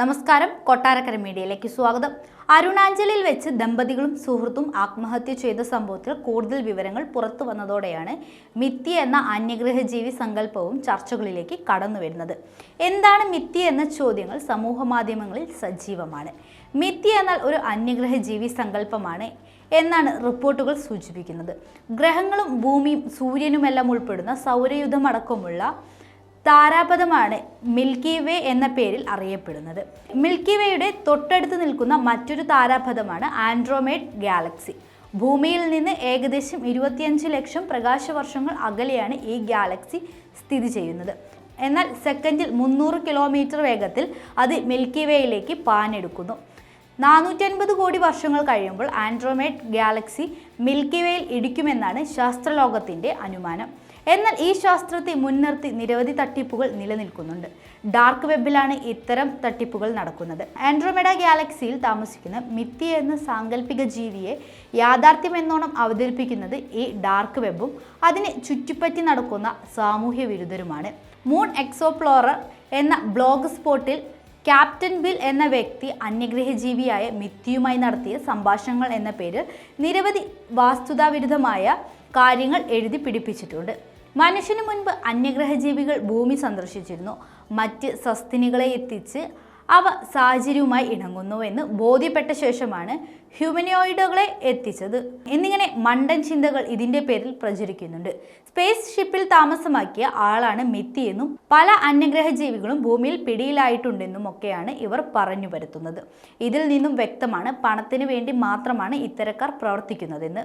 നമസ്കാരം, കൊട്ടാരക്കര മീഡിയയിലേക്ക് സ്വാഗതം. അരുണാചലിൽ വെച്ച് ദമ്പതികളും സുഹൃത്തും ആത്മഹത്യ ചെയ്ത സംഭവത്തിൽ കൂടുതൽ വിവരങ്ങൾ പുറത്തു വന്നതോടെയാണ് മിത്തി എന്ന അന്യഗ്രഹജീവി സങ്കല്പവും ചർച്ചകളിലേക്ക് കടന്നു വരുന്നത്. എന്താണ് മിത്തി എന്ന ചോദ്യങ്ങൾ സമൂഹ മാധ്യമങ്ങളിൽ സജീവമാണ്. മിത്തി എന്നാൽ ഒരു അന്യഗ്രഹജീവി സങ്കല്പമാണ് എന്നാണ് റിപ്പോർട്ടുകൾ സൂചിപ്പിക്കുന്നത്. ഗ്രഹങ്ങളും ഭൂമിയും സൂര്യനുമെല്ലാം ഉൾപ്പെടുന്ന സൗരയൂഥമടക്കമുള്ള താരാപഥമാണ് മിൽക്കി വേ എന്ന പേരിൽ അറിയപ്പെടുന്നത്. മിൽക്കി വേയുടെ തൊട്ടടുത്ത് നിൽക്കുന്ന മറ്റൊരു താരാപഥമാണ് ആൻഡ്രോമേഡ് ഗാലക്സി. ഭൂമിയിൽ നിന്ന് ഏകദേശം 25 ലക്ഷം പ്രകാശവർഷങ്ങൾ അകലെയാണ് ഈ ഗാലക്സി സ്ഥിതി ചെയ്യുന്നത്. എന്നാൽ സെക്കൻഡിൽ 300 കിലോമീറ്റർ വേഗത്തിൽ അത് മിൽക്കി വേയിലേക്ക് പാഞ്ഞെടുക്കുന്നു. 450 കോടി വർഷങ്ങൾ കഴിയുമ്പോൾ ആൻഡ്രോമേഡ് ഗാലക്സി മിൽക്കി വേയിൽ ഇടിക്കുമെന്നാണ് ശാസ്ത്രലോകത്തിൻ്റെ അനുമാനം. എന്നാൽ ഈ ശാസ്ത്രത്തെ മുൻനിർത്തി നിരവധി തട്ടിപ്പുകൾ നിലനിൽക്കുന്നുണ്ട്. ഡാർക്ക് വെബിലാണ് ഇത്തരം തട്ടിപ്പുകൾ നടക്കുന്നത്. ആൻഡ്രോമെഡ ഗാലക്സിയിൽ താമസിക്കുന്ന മിത്തി എന്ന സാങ്കല്പിക ജീവിയെ യാഥാർത്ഥ്യമെന്നോണം അവതരിപ്പിക്കുന്നത് ഈ ഡാർക്ക് വെബും അതിനെ ചുറ്റിപ്പറ്റി നടക്കുന്ന സാമൂഹ്യ വിരുദ്ധരുമാണ്. മൂൺ എക്സോപ്ലോറർ എന്ന ബ്ലോഗ് സ്പോട്ടിൽ ക്യാപ്റ്റൻ ബിൽ എന്ന വ്യക്തി അന്യഗ്രഹജീവിയായ മിത്തിയുമായി നടത്തിയ സംഭാഷണങ്ങൾ എന്ന പേരിൽ നിരവധി വാസ്തുതാവിരുദ്ധമായ കാര്യങ്ങൾ എഴുതി പിടിപ്പിച്ചിട്ടുണ്ട്. മനുഷ്യന് മുൻപ് അന്യഗ്രഹജീവികൾ ഭൂമി സന്ദർശിച്ചിരുന്നു. മറ്റ് സസ്തിനികളെ എത്തിച്ച് അവ സാഹചര്യവുമായി ഇണങ്ങുന്നുവെന്ന് ബോധ്യപ്പെട്ട ശേഷമാണ് ഹ്യൂമനോയിഡുകളെ എത്തിച്ചത് എന്നിങ്ങനെ മണ്ടൻ ചിന്തകൾ ഇതിൻ്റെ പേരിൽ പ്രചരിക്കുന്നുണ്ട്. സ്പേസ് ഷിപ്പിൽ താമസമാക്കിയ ആളാണ് മിത്തി എന്നും പല അന്യഗ്രഹജീവികളും ഭൂമിയിൽ പിടിയിലായിട്ടുണ്ടെന്നും ഒക്കെയാണ് ഇവർ പറഞ്ഞു വരുത്തുന്നത്. ഇതിൽ നിന്നും വ്യക്തമാണ് പണത്തിന് വേണ്ടി മാത്രമാണ് ഇത്തരക്കാർ പ്രവർത്തിക്കുന്നതെന്ന്.